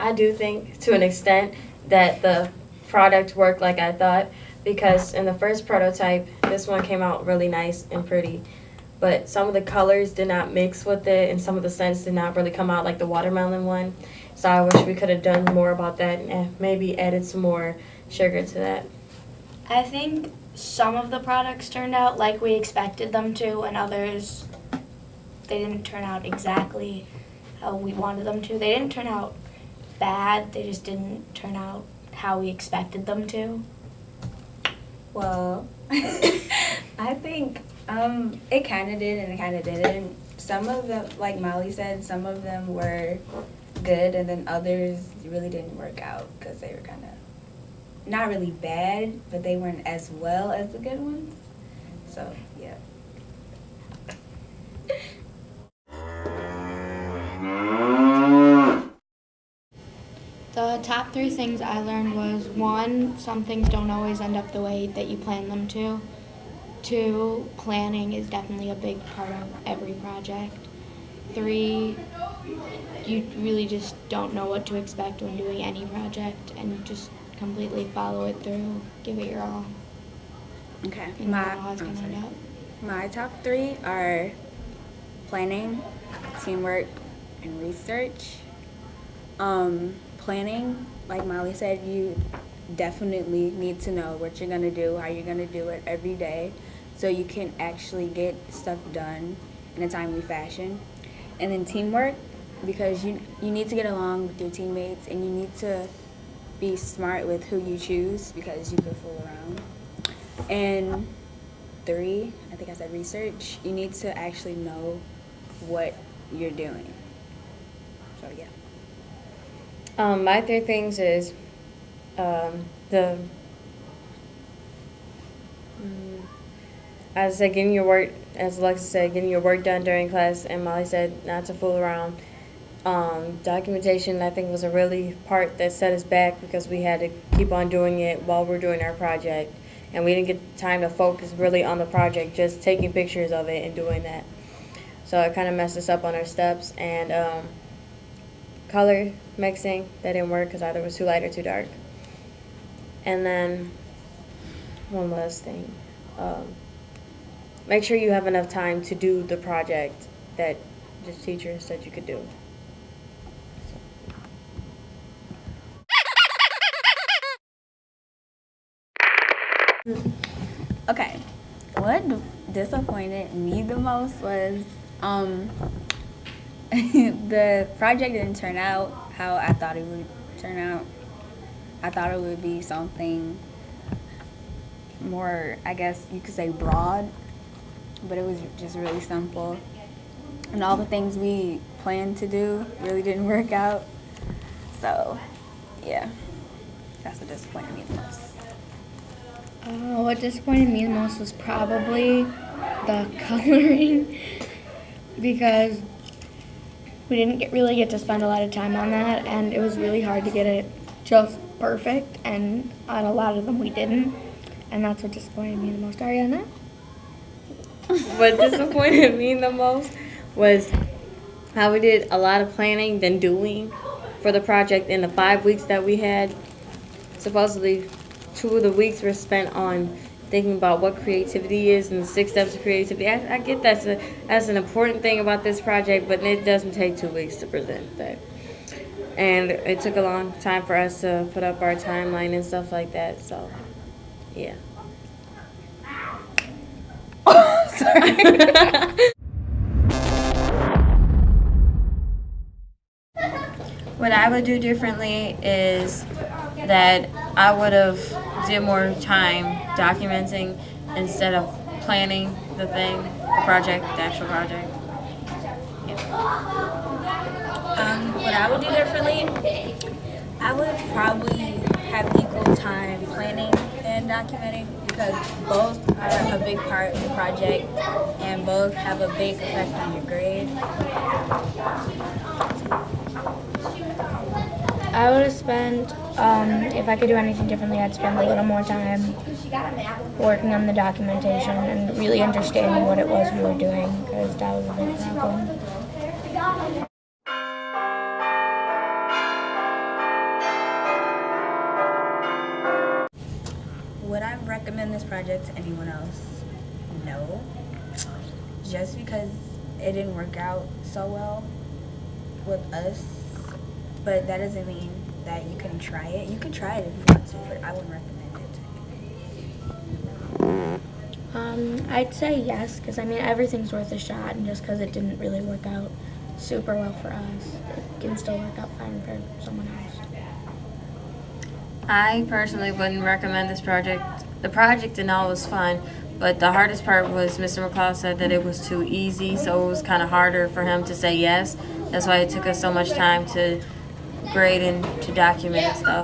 I do think to an extent that the product worked like I thought, because in the first prototype, this one came out really nice and pretty, but some of the colors did not mix with it and some of the scents did not really come out like the watermelon one. So I wish we could have done more about that and maybe added some more sugar to that. I think some of the products turned out like we expected them to, and others, they didn't turn out exactly how we wanted them to. They didn't turn out bad, they just didn't turn out how we expected them to. Well, I think it kind of did and it kind of didn't. Some of them, like Molly said, some of them were good, and then others really didn't work out because they were kind of not really bad, but they weren't as well as the good ones. So, yeah. The top 3 things I learned was 1, some things don't always end up the way that you plan them to. 2, planning is definitely a big part of every project. 3, you really just don't know what to expect when doing any project, and just completely follow it through, give it your all. Okay. And you know how it's going to end up. My top 3 are planning, teamwork, and research. Planning, like Molly said, you definitely need to know what you're going to do, how you're going to do it every day, so you can actually get stuff done in a timely fashion. And then teamwork, because you need to get along with your teammates, and you need to be smart with who you choose, because you could fool around. And 3, I think I said research, you need to actually know what you're doing. So, yeah. My 3 things is the as I said, getting your work, as Alexa said, getting your work done during class, and Molly said not to fool around. Documentation, I think, was a really part that set us back because we had to keep on doing it while we're doing our project, and we didn't get time to focus really on the project, just taking pictures of it and doing that. So it kind of messed us up on our steps. And color mixing, that didn't work because either it was too light or too dark. And then one last thing, make sure you have enough time to do the project that the teacher said you could do. Okay, what disappointed me the most was the project didn't turn out how I thought it would turn out. I thought it would be something more, I guess you could say, broad, but it was just really simple. And all the things we planned to do really didn't work out. So, yeah, that's what disappointed me the most. What disappointed me the most was probably the coloring, because we didn't really get to spend a lot of time on that, and it was really hard to get it just perfect, and on a lot of them we didn't, and that's what disappointed me the most. Ariana? What disappointed me the most was how we did a lot of planning than doing for the project in the 5 weeks that we had. Supposedly 2 of the weeks were spent on thinking about what creativity is and the 6 steps of creativity. I get that's an important thing about this project, but it doesn't take 2 weeks to present that. And it took a long time for us to put up our timeline and stuff like that, so yeah. What I would do differently is that I would have did more time documenting instead of planning the actual project. What I would do differently, I would probably have equal time planning and documenting, because both are a big part of the project and both have a big effect on your grade. I would have spent, if I could do anything differently, I'd spend a little more time working on the documentation and really understanding what it was we were doing, because that was a big problem. recommend this project to anyone else? No. Just because it didn't work out so well with us, but that doesn't mean that you can try it. You can try it if you want to, but I wouldn't recommend it. I'd say yes, because I mean everything's worth a shot, and just because it didn't really work out super well for us, it can still work out fine for someone else. I personally wouldn't recommend this project. The project and all was fun, but the hardest part was Mr. McCall said that it was too easy, so it was kind of harder for him to say yes. That's why it took us so much time to grade and to document and stuff.